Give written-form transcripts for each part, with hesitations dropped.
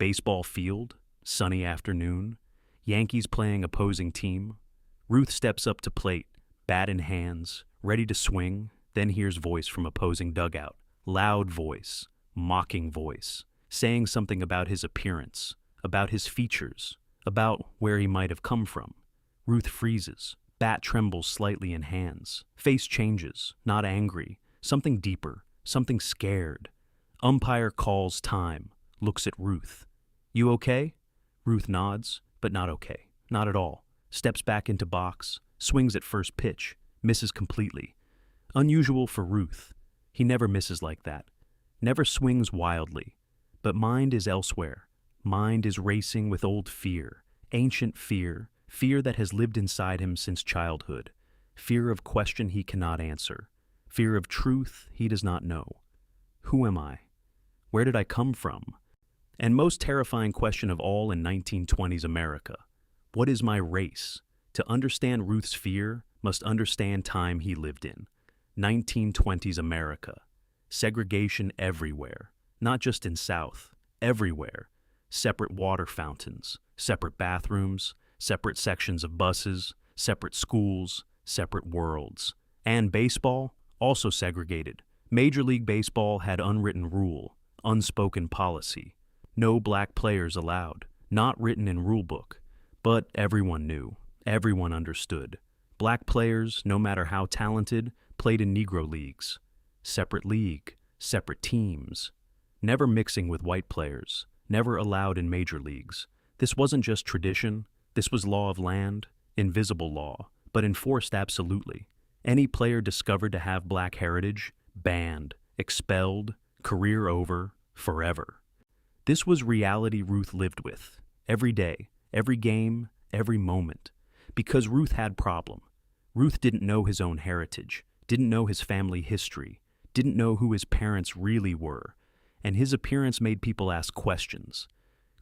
Baseball field, sunny afternoon, Yankees playing opposing team. Ruth steps up to plate, bat in hands, ready to swing, then hears voice from opposing dugout. Loud voice, mocking voice, saying something about his appearance, about his features, about where he might have come from. Ruth freezes, bat trembles slightly in hands, face changes, not angry, something deeper, something scared. Umpire calls time, looks at Ruth. You okay? Ruth nods, but not okay, not at all. Steps back into box, swings at first pitch, misses completely. Unusual for Ruth. He never misses like that. Never swings wildly. But mind is elsewhere. Mind is racing with old fear, ancient fear, fear that has lived inside him since childhood. Fear of question he cannot answer. Fear of truth he does not know. Who am I? Where did I come from? And most terrifying question of all in 1920s America, what is my race? To understand Ruth's fear, must understand time he lived in. 1920s America. Segregation everywhere, not just in South, everywhere. Separate water fountains, separate bathrooms, separate sections of buses, separate schools, separate worlds. And baseball, also segregated. Major League Baseball had unwritten rule, unspoken policy. No black players allowed, not written in rule book. But everyone knew, everyone understood. Black players, no matter how talented, played in Negro leagues. Separate league, separate teams. Never mixing with white players, never allowed in major leagues. This wasn't just tradition, this was law of land, invisible law, but enforced absolutely. Any player discovered to have black heritage, banned, expelled, career over, forever. This was reality Ruth lived with, every day, every game, every moment. Because Ruth had problem. Ruth didn't know his own heritage, didn't know his family history, didn't know who his parents really were, and his appearance made people ask questions,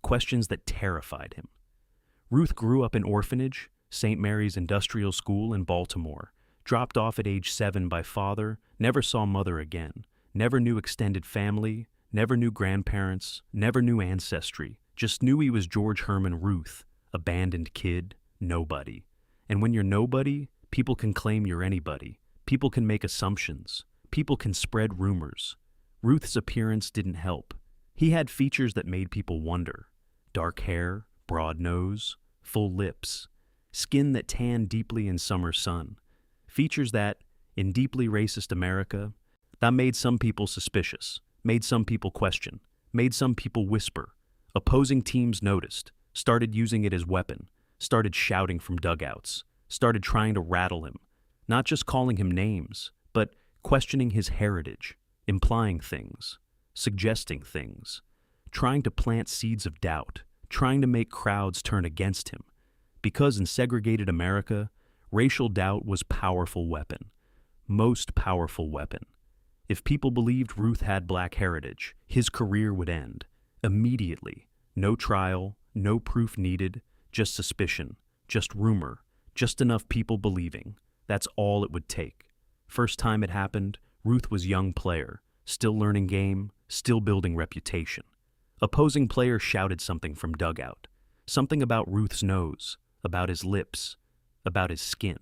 questions that terrified him. Ruth grew up in orphanage, St. Mary's Industrial School in Baltimore, dropped off at age 7 by father, never saw mother again, never knew extended family, never knew grandparents, never knew ancestry, just knew he was George Herman Ruth, abandoned kid, nobody. And when you're nobody, people can claim you're anybody. People can make assumptions. People can spread rumors. Ruth's appearance didn't help. He had features that made people wonder. Dark hair, broad nose, full lips, skin that tanned deeply in summer sun. Features that, in deeply racist America, that made some people suspicious, made some people question, made some people whisper. Opposing teams noticed, started using it as weapon, started shouting from dugouts, started trying to rattle him, not just calling him names, but questioning his heritage, implying things, suggesting things, trying to plant seeds of doubt, trying to make crowds turn against him. Because in segregated America, racial doubt was powerful weapon, most powerful weapon. If people believed Ruth had black heritage, his career would end. Immediately. No trial, no proof needed, just suspicion, just rumor, just enough people believing. That's all it would take. First time it happened, Ruth was young player, still learning game, still building reputation. Opposing player shouted something from dugout, something about Ruth's nose, about his lips, about his skin.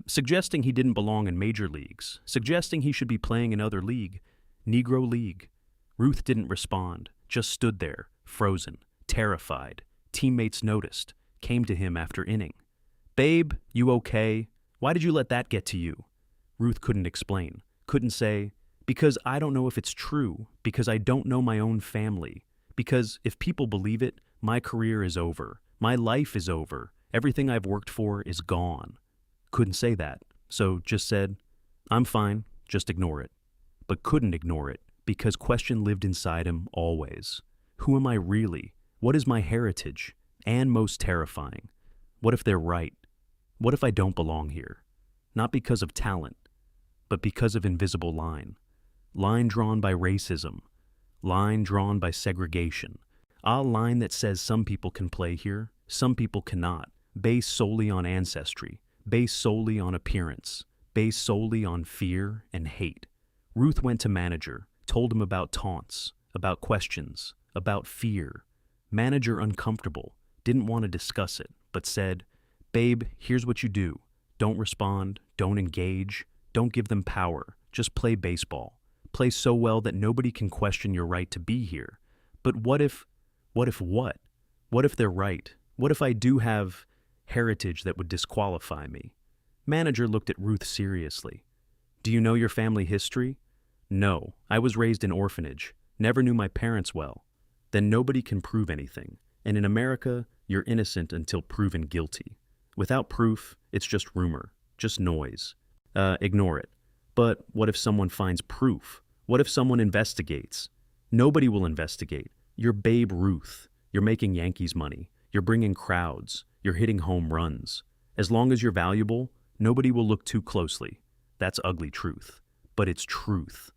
Suggesting he didn't belong in major leagues, suggesting he should be playing in other league, Negro League. Ruth didn't respond, just stood there, frozen, terrified. Teammates noticed, came to him after inning. Babe, you okay? Why did you let that get to you? Ruth couldn't explain, couldn't say, because I don't know if it's true, because I don't know my own family, because if people believe it, my career is over, my life is over, everything I've worked for is gone. Couldn't say that, so just said, I'm fine, just ignore it. But couldn't ignore it, because question lived inside him always. Who am I really? What is my heritage? And most terrifying, what if they're right? What if I don't belong here? Not because of talent, but because of invisible line. Line drawn by racism. Line drawn by segregation. A line that says some people can play here, some people cannot, based solely on ancestry, based solely on appearance, based solely on fear and hate. Ruth went to manager, told him about taunts, about questions, about fear. Manager uncomfortable, didn't want to discuss it, but said, "Babe, here's what you do. Don't respond, don't engage, don't give them power. Just play baseball. Play so well that nobody can question your right to be here. But what if what? What if they're right? What if I do have heritage that would disqualify me?" Manager looked at Ruth seriously. "Do you know your family history?" "No, I was raised in orphanage. Never knew my parents well." "Then nobody can prove anything. And in America, you're innocent until proven guilty. Without proof, it's just rumor, just noise. Ignore it. But what if someone finds proof? What if someone investigates?" "Nobody will investigate. You're Babe Ruth. You're making Yankees money. You're bringing crowds. You're hitting home runs. As long as you're valuable, nobody will look too closely. That's ugly truth. But it's truth."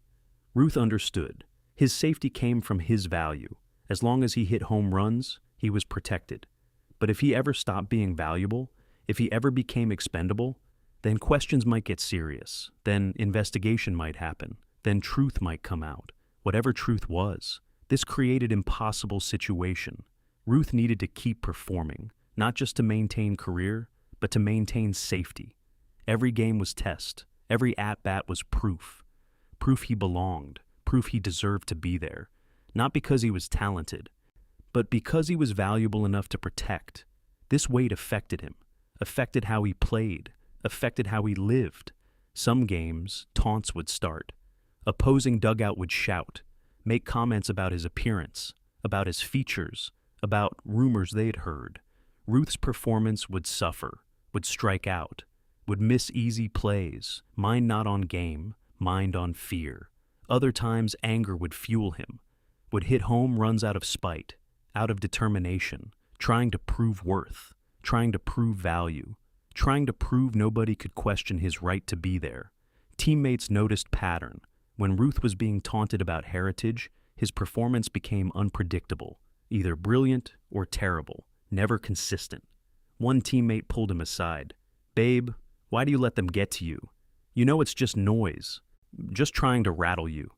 Ruth understood. His safety came from his value. As long as he hit home runs, he was protected. But if he ever stopped being valuable, if he ever became expendable, then questions might get serious. Then investigation might happen. Then truth might come out. Whatever truth was. This created an impossible situation. Ruth needed to keep performing, not just to maintain career, but to maintain safety. Every game was test. Every at-bat was proof. Proof he belonged. Proof he deserved to be there. Not because he was talented, but because he was valuable enough to protect. This weight affected him, affected how he played, affected how he lived. Some games, taunts would start. Opposing dugout would shout, make comments about his appearance, about his features, about rumors they'd heard. Ruth's performance would suffer, would strike out, would miss easy plays, mind not on game, mind on fear. Other times anger would fuel him, would hit home runs out of spite, out of determination, trying to prove worth, trying to prove value, trying to prove nobody could question his right to be there. Teammates noticed pattern. When Ruth was being taunted about heritage, his performance became unpredictable, either brilliant or terrible, never consistent. One teammate pulled him aside. "Babe, why do you let them get to you? You know it's just noise, just trying to rattle you."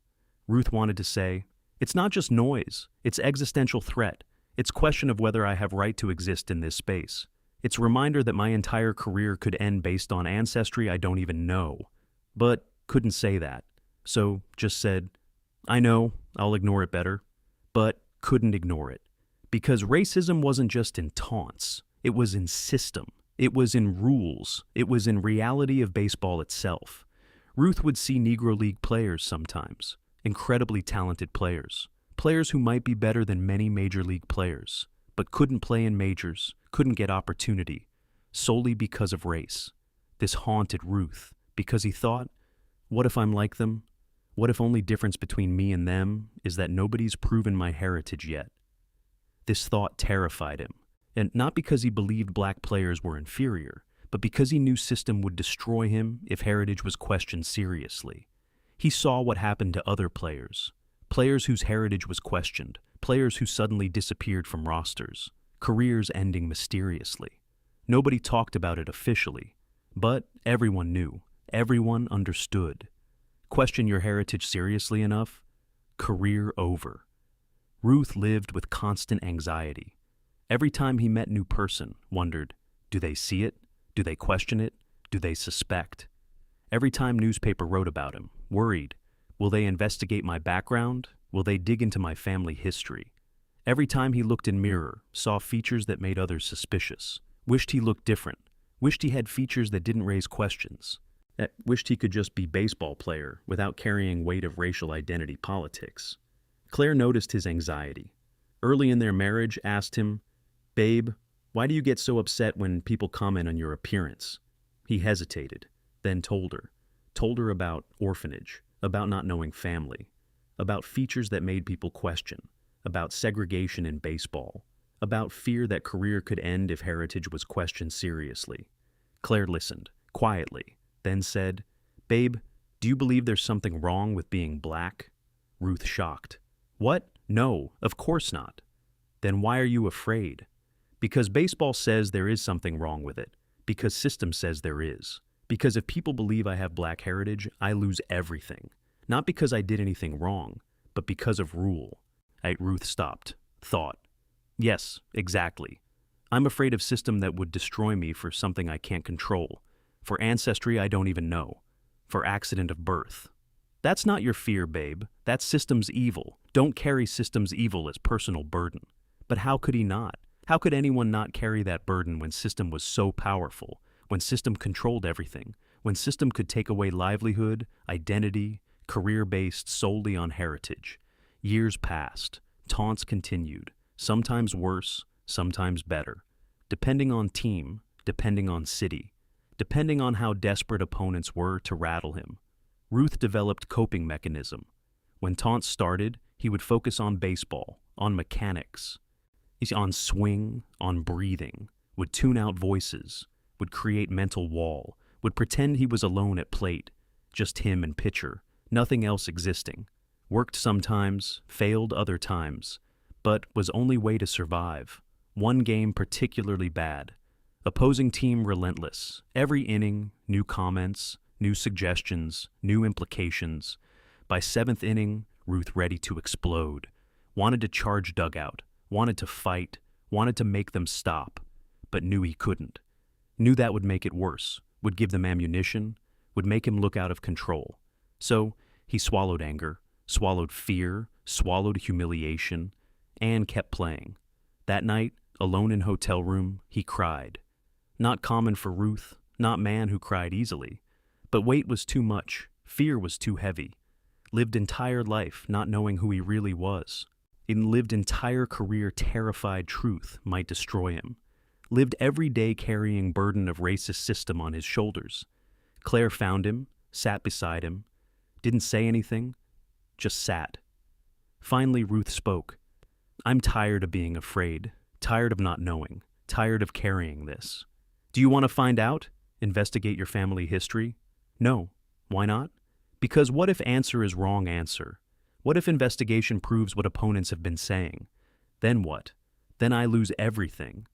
Ruth wanted to say, "It's not just noise, it's existential threat. It's question of whether I have right to exist in this space. It's a reminder that my entire career could end based on ancestry I don't even know." But couldn't say that. So just said, "I know, I'll ignore it better." But couldn't ignore it. Because racism wasn't just in taunts. It was in system. It was in rules. It was in reality of baseball itself. Ruth would see Negro League players sometimes. Incredibly talented players. Players who might be better than many major league players, but couldn't play in majors, couldn't get opportunity, solely because of race. This haunted Ruth, because he thought, what if I'm like them? What if only difference between me and them is that nobody's proven my heritage yet? This thought terrified him, and not because he believed black players were inferior, but because he knew system would destroy him if heritage was questioned seriously. He saw what happened to other players, players whose heritage was questioned, players who suddenly disappeared from rosters, careers ending mysteriously. Nobody talked about it officially, but everyone knew, everyone understood. Question your heritage seriously enough, career over. Ruth lived with constant anxiety. Every time he met a new person, wondered, do they see it? Do they question it? Do they suspect? Every time newspaper wrote about him, worried, will they investigate my background? Will they dig into my family history? Every time he looked in mirror, saw features that made others suspicious, wished he looked different, wished he had features that didn't raise questions, wished he could just be baseball player without carrying weight of racial identity politics. Claire noticed his anxiety. Early in their marriage, asked him, "Babe, why do you get so upset when people comment on your appearance?" He hesitated, then told her about orphanage, about not knowing family, about features that made people question, about segregation in baseball, about fear that career could end if heritage was questioned seriously. Claire listened, quietly, then said, "Babe, do you believe there's something wrong with being black?" Ruth shocked. "What? No, of course not." "Then why are you afraid?" "Because baseball says there is something wrong with it. Because system says there is. Because if people believe I have black heritage, I lose everything. Not because I did anything wrong, but because of rule." Ruth stopped, thought. Yes, exactly. I'm afraid of system that would destroy me for something I can't control, for ancestry I don't even know, for accident of birth. That's not your fear, babe. That's system's evil. Don't carry system's evil as personal burden. But how could he not? How could anyone not carry that burden when system was so powerful, when system controlled everything, when system could take away livelihood, identity, career based solely on heritage? Years passed. Taunts continued, sometimes worse, sometimes better, depending on team, depending on city, depending on how desperate opponents were to rattle him. Ruth developed coping mechanism. When taunts started, he would focus on baseball, on mechanics, on swing, on breathing, would tune out voices, would create mental wall, would pretend he was alone at plate, just him and pitcher, nothing else existing. Worked sometimes, failed other times, but was only way to survive. One game particularly bad. Opposing team relentless. Every inning, new comments, new suggestions, new implications. By seventh inning, Ruth ready to explode. Wanted to charge dugout, wanted to fight, wanted to make them stop, but knew he couldn't. Knew that would make it worse, would give them ammunition, would make him look out of control. So he swallowed anger, swallowed fear, swallowed humiliation, and kept playing. That night, alone in hotel room, he cried. Not common for Ruth, not man who cried easily. But weight was too much, fear was too heavy. Lived entire life not knowing who he really was. Lived entire career terrified truth might destroy him. Lived every day carrying burden of racist system on his shoulders. Claire found him, sat beside him, didn't say anything, just sat. Finally, Ruth spoke. I'm tired of being afraid, tired of not knowing, tired of carrying this. Do you want to find out? Investigate your family history? No. Why not? Because what if answer is wrong answer? What if investigation proves what opponents have been saying? Then what? Then I lose everything.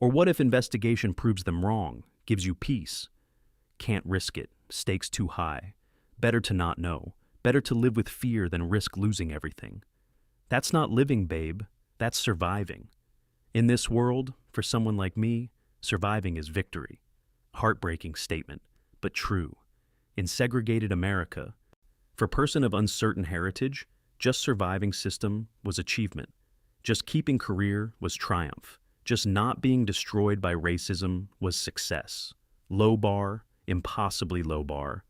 Or what if investigation proves them wrong, gives you peace? Can't risk it, stakes too high. Better to not know. Better to live with fear than risk losing everything. That's not living, babe. That's surviving. In this world, for someone like me, surviving is victory. Heartbreaking statement, but true. In segregated America, for a person of uncertain heritage, just surviving system was achievement. Just keeping career was triumph. Just not being destroyed by racism was success. Low bar, impossibly low bar.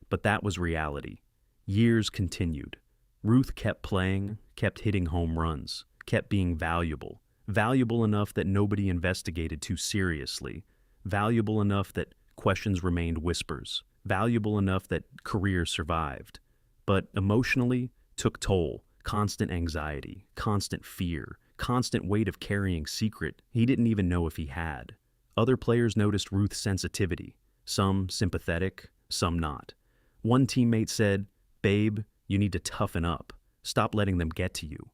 But that was reality. Years continued. Ruth kept playing, kept hitting home runs, kept being valuable. Valuable enough that nobody investigated too seriously. Valuable enough that questions remained whispers. Valuable enough that career survived. But emotionally, took toll. Constant anxiety, constant fear, constant weight of carrying secret he didn't even know if he had. Other players noticed Ruth's sensitivity. Some sympathetic, some not. One teammate said, "Babe, you need to toughen up. Stop letting them get to you."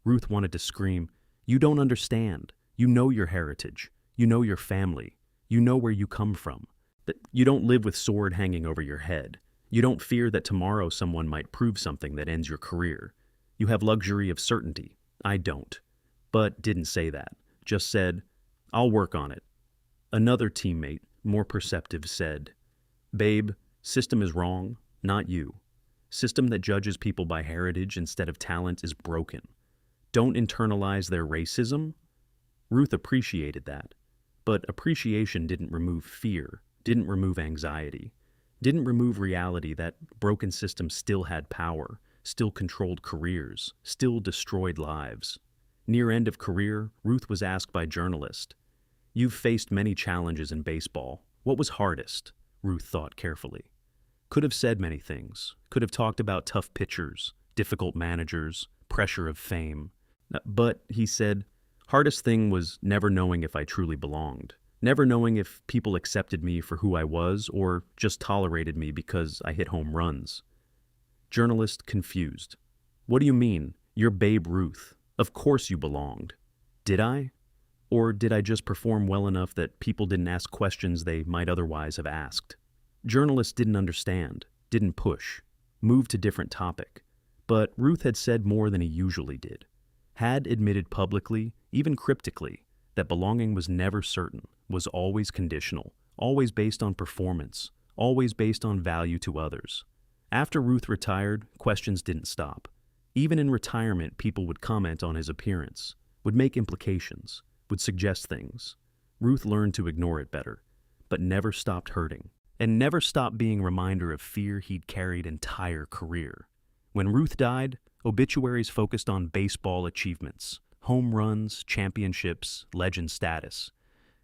Ruth wanted to scream, "You don't understand. You know your heritage. You know your family. You know where you come from. That you don't live with sword hanging over your head. You don't fear that tomorrow someone might prove something that ends your career. You have luxury of certainty. I don't." But didn't say that. Just said, "I'll work on it." Another teammate, more perceptive, said, "Babe, system is wrong, not you. System that judges people by heritage instead of talent is broken. Don't internalize their racism." Ruth appreciated that. But appreciation didn't remove fear, didn't remove anxiety, didn't remove reality that broken system still had power, still controlled careers, still destroyed lives. Near end of career, Ruth was asked by journalist, "You've faced many challenges in baseball. What was hardest?" Ruth thought carefully. Could have said many things. Could have talked about tough pitchers, difficult managers, pressure of fame. But, he said, hardest thing was never knowing if I truly belonged. Never knowing if people accepted me for who I was or just tolerated me because I hit home runs. Journalist confused. "What do you mean? You're Babe Ruth. Of course you belonged." Did I? Or did I just perform well enough that people didn't ask questions they might otherwise have asked? Journalist didn't understand, didn't push, moved to different topic. But Ruth had said more than he usually did. had admitted publicly, even cryptically, that belonging was never certain, was always conditional, always based on performance, always based on value to others. After Ruth retired, questions didn't stop. Even in retirement, people would comment on his appearance, would make implications, would suggest things. Ruth learned to ignore it better, but never stopped hurting, and never stopped being a reminder of fear he'd carried entire career. When Ruth died, obituaries focused on baseball achievements, home runs, championships, legend status.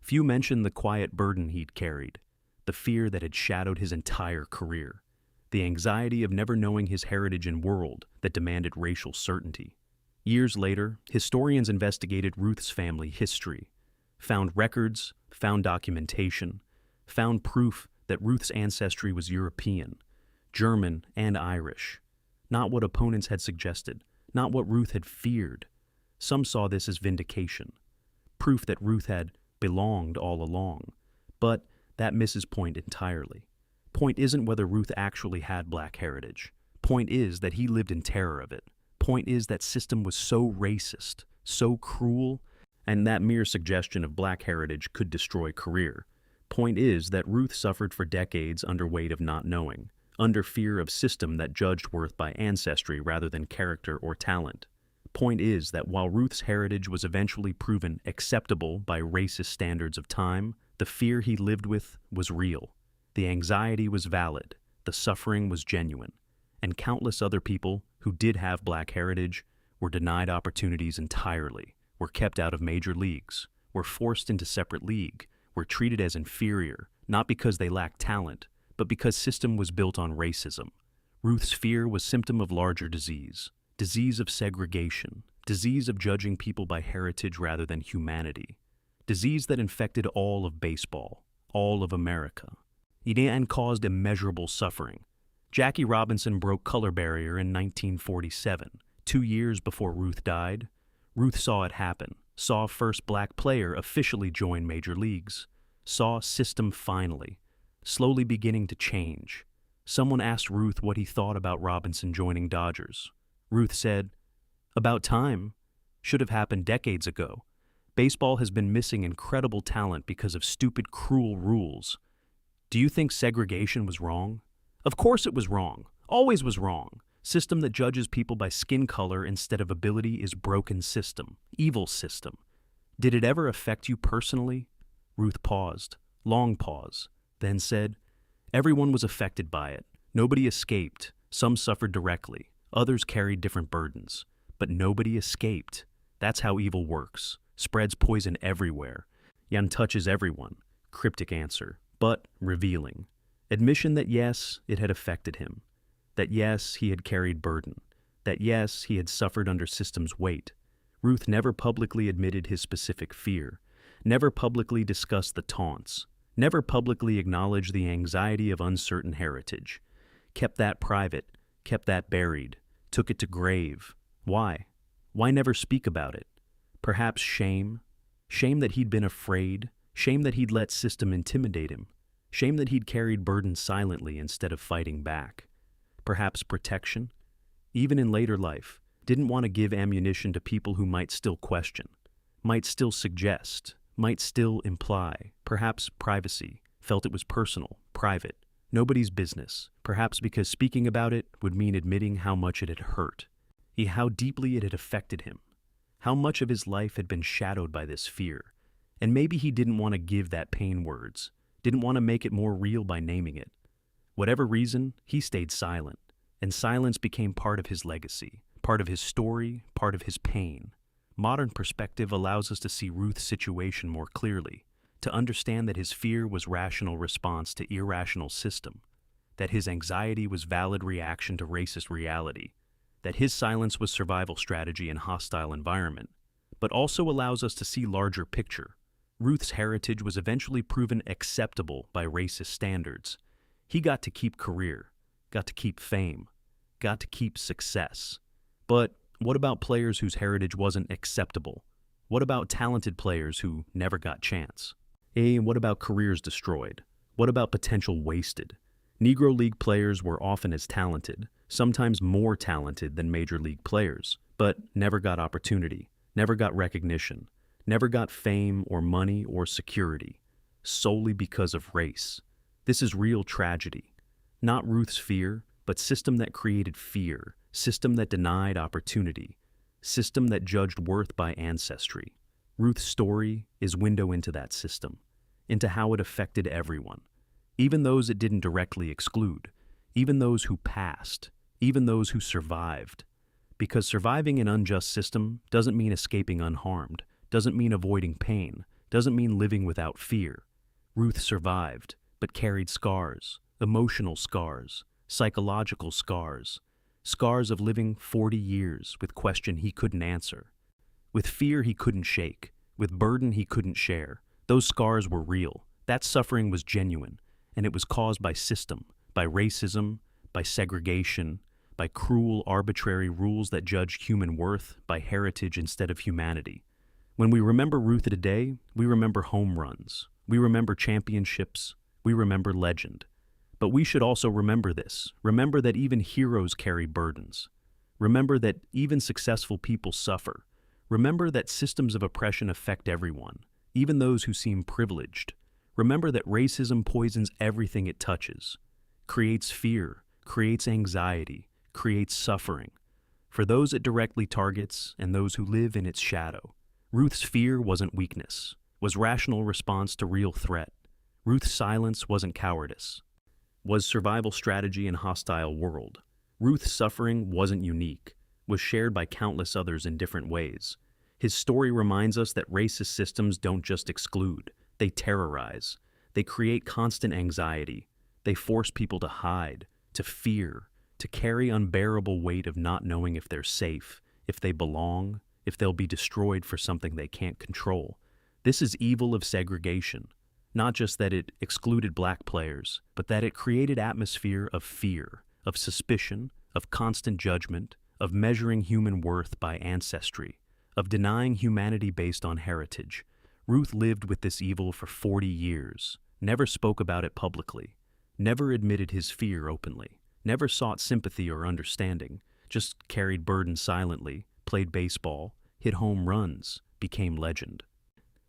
Few mentioned the quiet burden he'd carried, the fear that had shadowed his entire career, the anxiety of never knowing his heritage and world that demanded racial certainty. Years later, historians investigated Ruth's family history, found records, found documentation, found proof that Ruth's ancestry was European, German, and Irish. Not what opponents had suggested, not what Ruth had feared. Some saw this as vindication, proof that Ruth had belonged all along. But that misses point entirely. Point isn't whether Ruth actually had black heritage. Point is that he lived in terror of it. Point is that system was so racist, so cruel, and that mere suggestion of black heritage could destroy career. Point is that Ruth suffered for decades under weight of not knowing, under fear of system that judged worth by ancestry rather than character or talent. Point is that while Ruth's heritage was eventually proven acceptable by racist standards of time, the fear he lived with was real. The anxiety was valid, the suffering was genuine, and countless other people who did have black heritage were denied opportunities entirely, were kept out of major leagues, were forced into separate league, were treated as inferior, not because they lacked talent, but because system was built on racism. Ruth's fear was symptom of larger disease of segregation, disease of judging people by heritage rather than humanity, disease that infected all of baseball, all of America, and caused immeasurable suffering. Jackie Robinson broke color barrier in 1947, 2 years before Ruth died. Ruth saw it happen, saw first black player officially join major leagues, saw system finally, slowly beginning to change. Someone asked Ruth what he thought about Robinson joining Dodgers. Ruth said, "About time. Should have happened decades ago. Baseball has been missing incredible talent because of stupid, cruel rules. Do you think segregation was wrong? Of course it was wrong. Always was wrong. System that judges people by skin color instead of ability is broken system, evil system. Did it ever affect you personally?" Ruth paused, long pause, then said, "Everyone was affected by it. Nobody escaped. Some suffered directly. Others carried different burdens. But nobody escaped. That's how evil works. Spreads poison everywhere. And touches everyone." Cryptic answer, but revealing. Admission that yes, it had affected him. That yes, he had carried burden. That yes, he had suffered under system's weight. Ruth never publicly admitted his specific fear. Never publicly discussed the taunts. Never publicly acknowledged the anxiety of uncertain heritage. Kept that private. Kept that buried. Took it to grave. Why? Why never speak about it? Perhaps shame? Shame that he'd been afraid? Shame that he'd let system intimidate him? Shame that he'd carried burden silently instead of fighting back? Perhaps protection? Even in later life, didn't want to give ammunition to people who might still question, might still suggest, might still imply, perhaps privacy, felt it was personal, private, nobody's business, perhaps because speaking about it would mean admitting how much it had hurt, how deeply it had affected him, how much of his life had been shadowed by this fear, and maybe he didn't want to give that pain words, didn't want to make it more real by naming it. Whatever reason, he stayed silent, and silence became part of his legacy, part of his story, part of his pain. Modern perspective allows us to see Ruth's situation more clearly, to understand that his fear was rational response to irrational system, that his anxiety was valid reaction to racist reality, that his silence was survival strategy in hostile environment, but also allows us to see larger picture. Ruth's heritage was eventually proven acceptable by racist standards. He got to keep career, got to keep fame, got to keep success. But what about players whose heritage wasn't acceptable? What about talented players who never got chance? What about careers destroyed? What about potential wasted? Negro League players were often as talented, sometimes more talented than Major League players, but never got opportunity, never got recognition, never got fame or money or security, solely because of race. This is real tragedy. Not Ruth's fear, but system that created fear, system that denied opportunity, system that judged worth by ancestry. Ruth's story is window into that system, into how it affected everyone, even those it didn't directly exclude, even those who passed, even those who survived. Because surviving an unjust system doesn't mean escaping unharmed, doesn't mean avoiding pain, doesn't mean living without fear. Ruth survived, but carried scars, emotional scars, psychological scars, scars of living 40 years with question he couldn't answer, with fear he couldn't shake, with burden he couldn't share. Those scars were real. That suffering was genuine, and it was caused by system, by racism, by segregation, by cruel, arbitrary rules that judged human worth by heritage instead of humanity. When we remember Ruth today, we remember home runs, we remember championships, we remember legend. But we should also remember this. Remember that even heroes carry burdens. Remember that even successful people suffer. Remember that systems of oppression affect everyone, even those who seem privileged. Remember that racism poisons everything it touches, creates fear, creates anxiety, creates suffering, for those it directly targets and those who live in its shadow. Ruth's fear wasn't weakness, was rational response to real threat. Ruth's silence wasn't cowardice, was survival strategy in hostile world. Ruth's suffering wasn't unique, was shared by countless others in different ways. His story reminds us that racist systems don't just exclude, they terrorize. They create constant anxiety. They force people to hide, to fear, to carry unbearable weight of not knowing if they're safe, if they belong, if they'll be destroyed for something they can't control. This is evil of segregation. Not just that it excluded black players, but that it created atmosphere of fear, of suspicion, of constant judgment, of measuring human worth by ancestry, of denying humanity based on heritage. Ruth lived with this evil for 40 years, never spoke about it publicly, never admitted his fear openly, never sought sympathy or understanding, just carried burden silently, played baseball, hit home runs, became legend.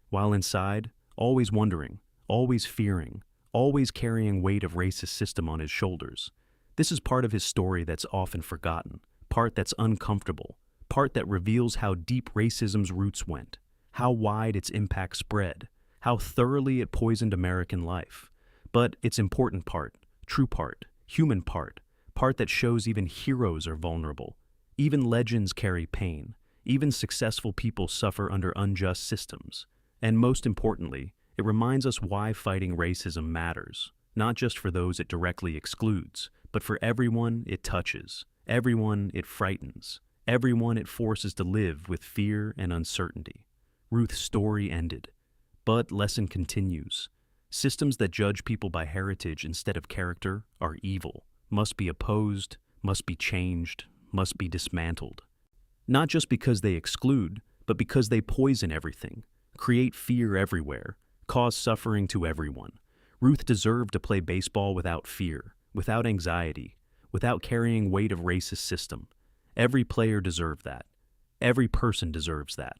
While inside, always wondering, always fearing, always carrying weight of racist system on his shoulders. This is part of his story that's often forgotten, part that's uncomfortable, part that reveals how deep racism's roots went, how wide its impact spread, how thoroughly it poisoned American life. But its important part, true part, human part that shows even heroes are vulnerable, even legends carry pain, even successful people suffer under unjust systems. And most importantly, it reminds us why fighting racism matters, not just for those it directly excludes, but for everyone it touches, everyone it frightens, everyone it forces to live with fear and uncertainty. Ruth's story ended, but lesson continues. Systems that judge people by heritage instead of character are evil, must be opposed, must be changed, must be dismantled. Not just because they exclude, but because they poison everything, create fear everywhere, cause suffering to everyone. Ruth deserved to play baseball without fear, without anxiety, without carrying weight of racist system. Every player deserved that. Every person deserves that.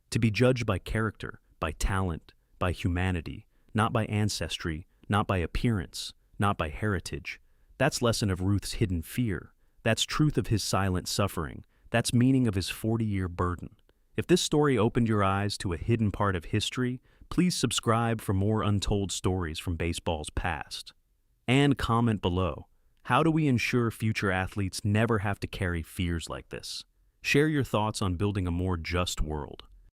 To be judged by character, by talent, by humanity, not by ancestry, not by appearance, not by heritage. That's lesson of Ruth's hidden fear. That's truth of his silent suffering. That's meaning of his 40-year burden. If this story opened your eyes to a hidden part of history, please subscribe for more untold stories from baseball's past. And comment below, how do we ensure future athletes never have to carry fears like this? Share your thoughts on building a more just world.